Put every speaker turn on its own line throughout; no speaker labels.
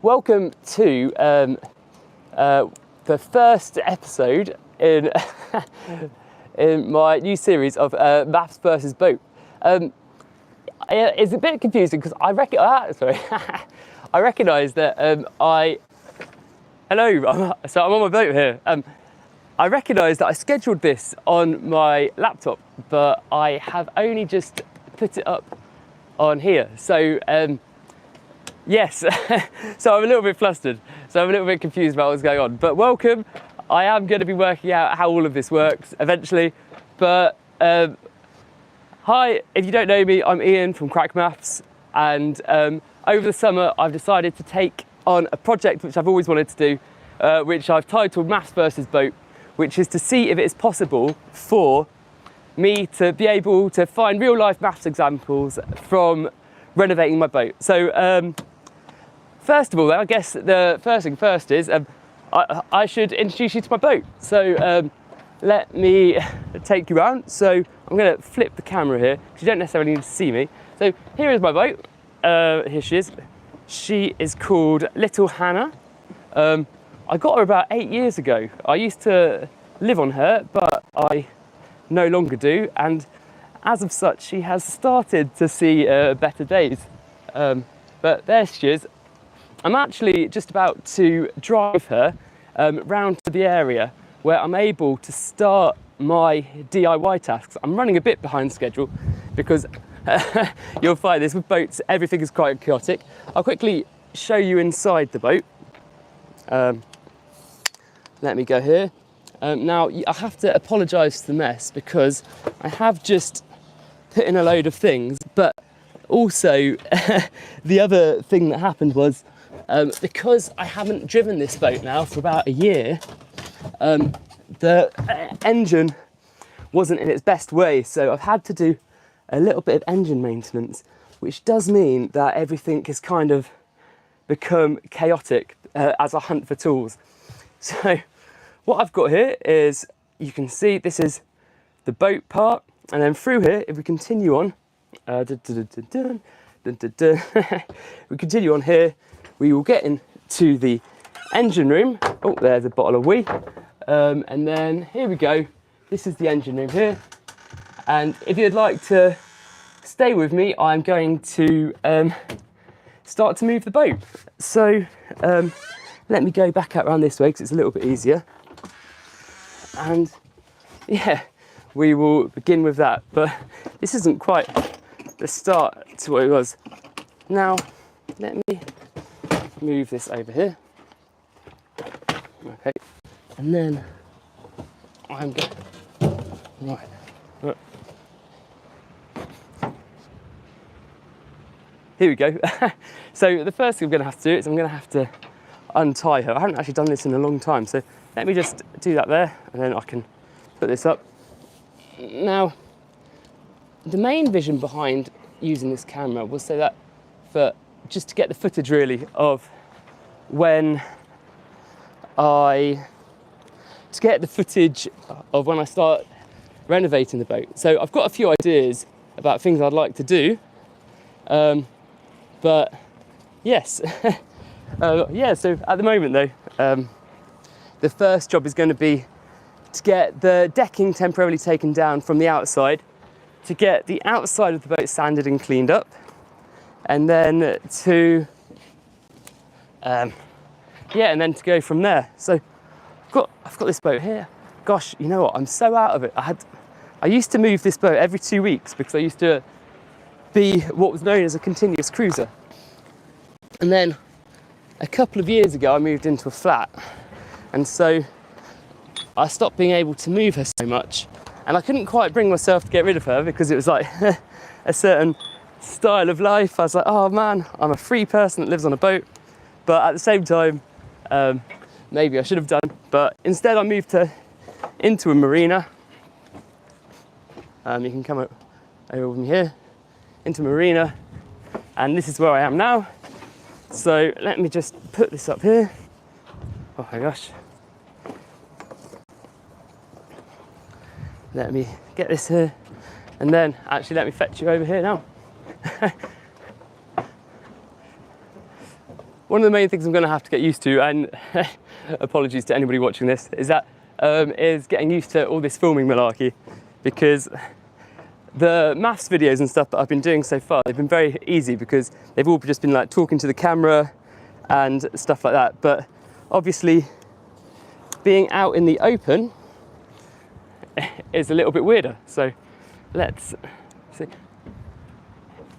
Welcome to the first episode in in my new series of maths versus boat. It's a bit confusing because I recognise that hello. So I'm on my boat here. I recognise that I scheduled this on my laptop, but I have only just put it up on here. So. Yes, so I'm a little bit flustered, so I'm a little bit confused about what's going on. But welcome, I am going to be working out how all of this works eventually. But hi, if you don't know me, I'm Ian from Crack Maths, and over the summer I've decided to take on a project which I've always wanted to do, which I've titled Maths versus Boat, which is to see if it's possible for me to be able to find real life maths examples from renovating my boat. So first of all, I guess the first thing first is I should introduce you to my boat. So let me take you around. So I'm going to flip the camera here because you don't necessarily need to see me. So here is my boat. Here she is. She is called Little Hannah. I got her about 8 years ago. I used to live on her, but I no longer do. And as of such, she has started to see better days. But there she is. I'm actually just about to drive her round to the area where I'm able to start my DIY tasks. I'm running a bit behind schedule because you'll find this with boats, everything is quite chaotic. I'll quickly show you inside the boat. Let me go here. Now, I have to apologise for the mess because I have just put in a load of things, but also the other thing that happened was because I haven't driven this boat now for about a year, the engine wasn't in its best way, so I've had to do a little bit of engine maintenance, which does mean that everything has kind of become chaotic as I hunt for tools. So what I've got here is, you can see this is the boat part, and then through here, if we continue on, we continue on here, we will get into the engine room. Oh, there's a bottle of wee. And then here we go. This is the engine room here. And if you'd like to stay with me, I'm going to start to move the boat. So let me go back out around this way because it's a little bit easier. And yeah, we will begin with that. But this isn't quite the start to what it was. Now, let me move this over here. Okay, and then I'm going, right. Here we go. So the first thing I'm going to have to do is I'm going to have to untie her. I haven't actually done this in a long time, so let me just do that there, and then I can put this up. Now, the main vision behind using this camera was so that just to get the footage really of when I start renovating the boat. So I've got a few ideas about things I'd like to do, but yes, yeah. So at the moment though, the first job is going to be to get the decking temporarily taken down from the outside, to get the outside of the boat sanded and cleaned up, and then to go from there. So I've got this boat here. Gosh, you know what? I'm so out of it. I used to move this boat every 2 weeks because I used to be what was known as a continuous cruiser. And then a couple of years ago, I moved into a flat, and so I stopped being able to move her so much. And I couldn't quite bring myself to get rid of her because it was like a certain style of life. I was like, oh man, I'm a free person that lives on a boat. But at the same time, maybe I should have done. But instead I moved her into a marina. You can come over with me here, into a marina. And this is where I am now. So let me just put this up here. Oh my gosh. Let me get this here, and then actually let me fetch you over here now. one of the main things I'm going to have to get used to, and apologies to anybody watching this, is that is getting used to all this filming malarkey, because the maths videos and stuff that I've been doing so far, they've been very easy because they've all just been like talking to the camera and stuff like that. But obviously being out in the open is a little bit weirder. So let's see.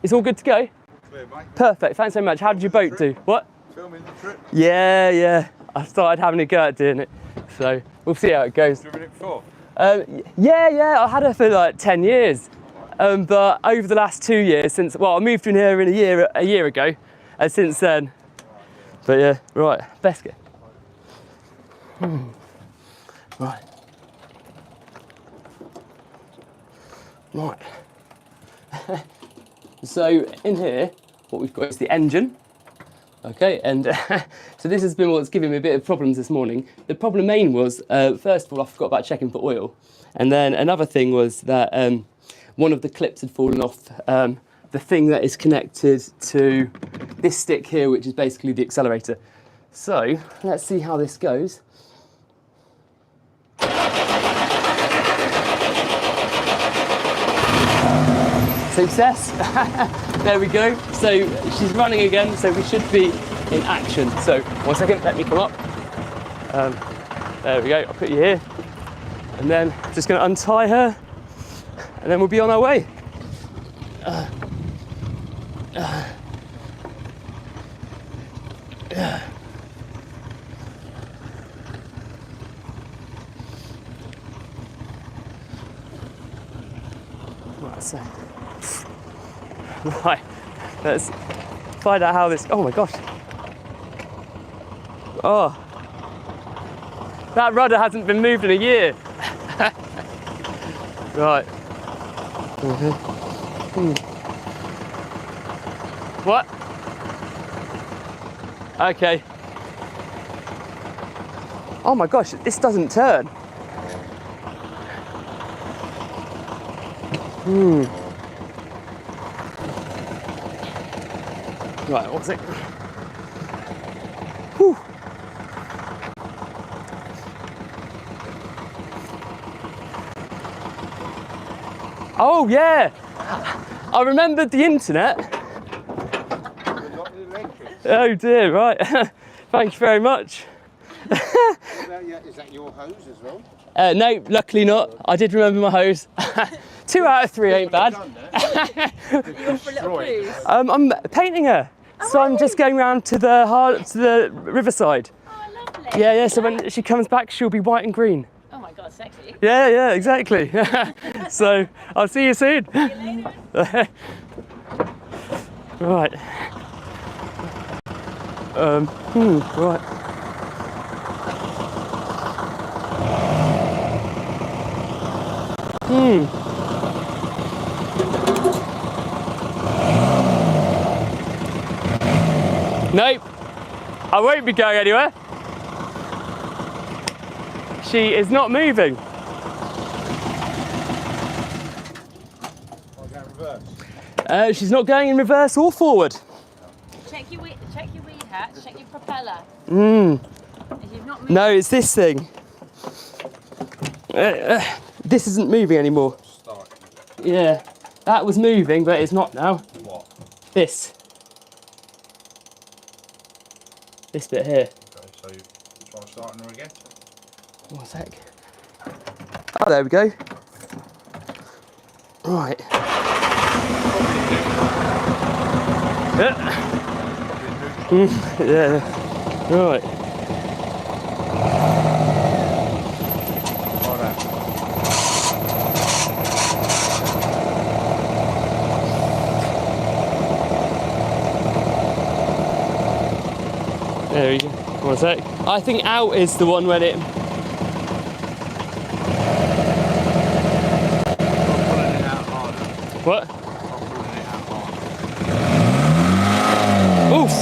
It's all good to go?
Clear, mate.
Perfect, thanks so much. How did your boat do? What?
Filming the trip.
Yeah. I started having a go at doing it. So we'll see how it goes.
Driven it before?
Yeah, I had her for like 10 years. But over the last 2 years, since, well, I moved in here in a year ago, and since then. But yeah, right, best get. Right. So in here, what we've got is the engine. Okay, and so this has been what's giving me a bit of problems this morning. The problem main was, first of all, I forgot about checking for oil. And then another thing was that one of the clips had fallen off the thing that is connected to this stick here, which is basically the accelerator. So let's see how this goes. Success. There we go. So she's running again, so we should be in action. So 1 second, let me come up. There we go, I'll put you here. And then just gonna untie her, and then we'll be on our way. Right, so. Right, let's find out how this, oh my gosh. Oh, that rudder hasn't been moved in a year. Right. What? Okay. Oh my gosh, this doesn't turn. Right, what's it? Whew. Oh yeah, I remembered the internet. Oh dear, right. Thank you very much.
Is that your hose as well?
No, luckily not. I did remember my hose. 2 out of 3 ain't bad.
You're for a little cruise.
I'm painting her, so I'm just going round to the riverside.
Oh, lovely.
Yeah, so when she comes back, she'll be white and green.
Oh my God, sexy.
Yeah, exactly. So I'll see you soon.
See you later.
Right. Right. Nope, I won't be going anywhere. She is not moving. She's not going in reverse or forward.
Check your weed hatch, check your propeller. If you've not moved,
No, it's this thing. This isn't moving anymore. Yeah, that was moving, but it's not now.
What?
This bit here.
Okay, so you try starting her again?
1 sec. Oh, there we go. Right. Yeah. Right. There we go. 1 sec. I think out is the one when it. What? Oof!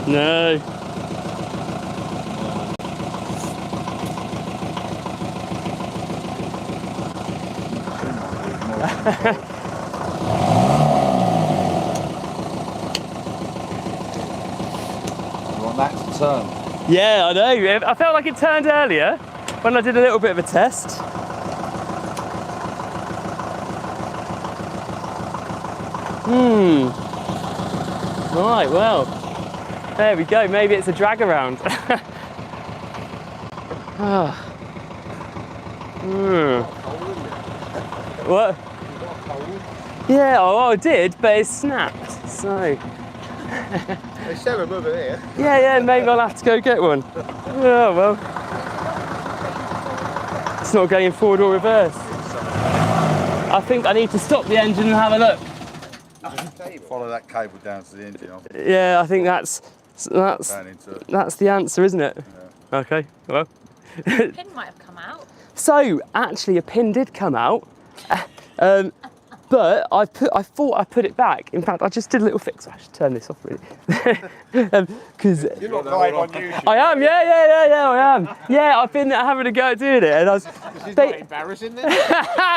No.
You want that to turn?
Yeah, I know. I felt like it turned earlier when I did a little bit of a test. Right, well, there we go. Maybe it's a drag around. What? Yeah, oh, I did, but it snapped. So.
They sell them over there.
Yeah, maybe I'll have to go get one. Oh, well. It's not going forward or reverse. I think I need to stop the engine and have a look.
Follow that cable down to the engine.
Yeah, I think that's
Down into it.
the answer, isn't it?
Yeah.
Okay, well.
Pin might have come out.
So, actually, a pin did come out. But I thought I put it back. In fact, I just did a little fix. I should turn this off, really. Because
You're not live on YouTube.
I am, yeah, I am. Yeah, I've been having a go at doing it, and I was.
This is not embarrassing then.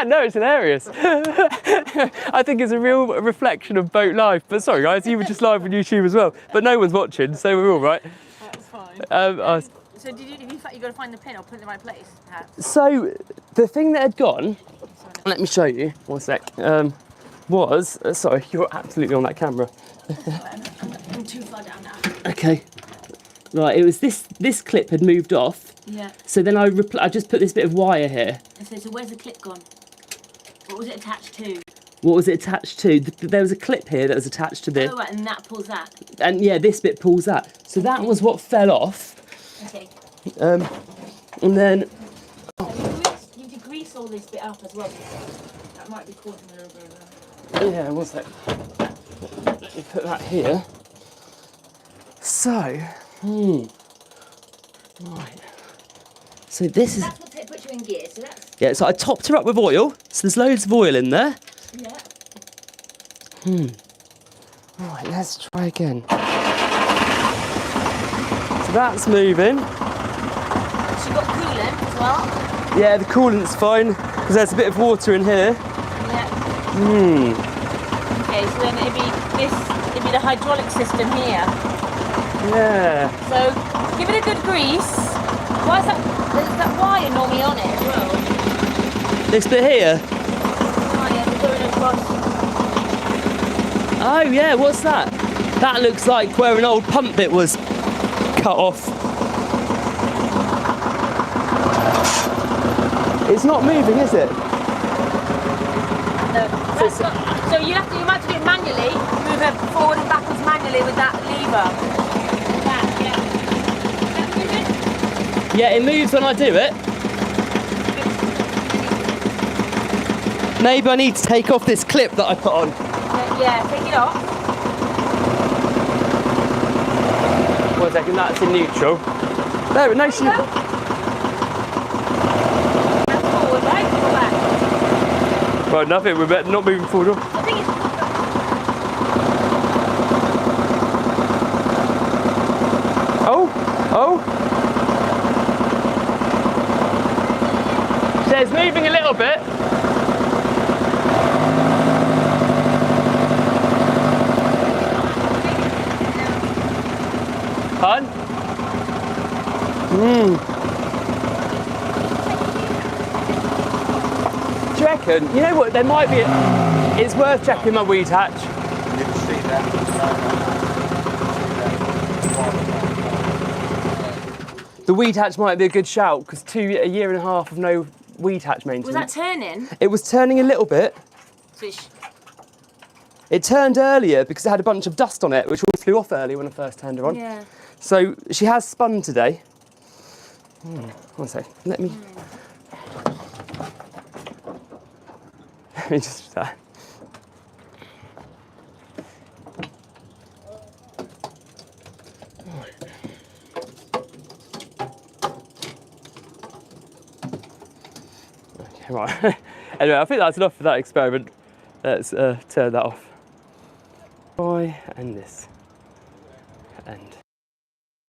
No, it's hilarious. I think it's a real reflection of boat life. But sorry, guys, you were just live on YouTube as well. But no one's watching, so we're all right.
That's fine.
So
did you got to find the pin or put it in the right place?
So the thing that had gone, let me show you, one sec, was, sorry, you're absolutely on that camera.
I'm too far down now.
Okay. Right, it was this clip had moved off.
Yeah.
So then I just put this bit of wire here.
So where's the clip gone? What was it attached to?
What was it attached to? There was a clip here that was attached to this.
Oh, right, and that pulls that.
And yeah, this bit pulls that. So that was what fell off.
Okay.
And then
You need to grease all this bit up as well. That might be causing a little bit of
yeah, one sec. Let me put that here. So, right. So this is,
that's what puts you in gear, so that's...
yeah, so I topped her up with oil. So there's loads of oil in there.
Yeah.
Right, let's try again. So that's moving.
She got coolant as well.
Yeah, the coolant's fine, because there's a bit of water in here.
Yeah. Okay, so then it'd be the hydraulic system here.
Yeah.
So give it a good grease. Why is that? There's that wire normally on it as well.
This bit here.
Wire going across.
Oh yeah, what's that? That looks like where an old pump bit was cut off. It's not moving, is it?
No. So you might have to do it manually. Move it forward and backwards manually with that lever. That, yeah. Is that moving?
Yeah, it moves when I do it. Maybe I need to take off this clip that I put on.
Yeah, take it off.
1 second, that's in neutral. There, no, she...
Forward, right? Or back?
Right, nothing, we're not moving forward.
I think it's...
Oh! So it's moving a little bit. Fun? Do you reckon? You know what, there might be it's worth checking my weed hatch.
You can see that.
The weed hatch might be a good shout, because a year and a half of no weed hatch maintenance.
Was that turning?
It was turning a little bit.
Fish.
It turned earlier because it had a bunch of dust on it, which all flew off early when I first turned her on.
Yeah.
So she has spun today. 1 sec, let me just... Okay, right. Anyway, I think that's enough for that experiment. Let's turn that off. And this. And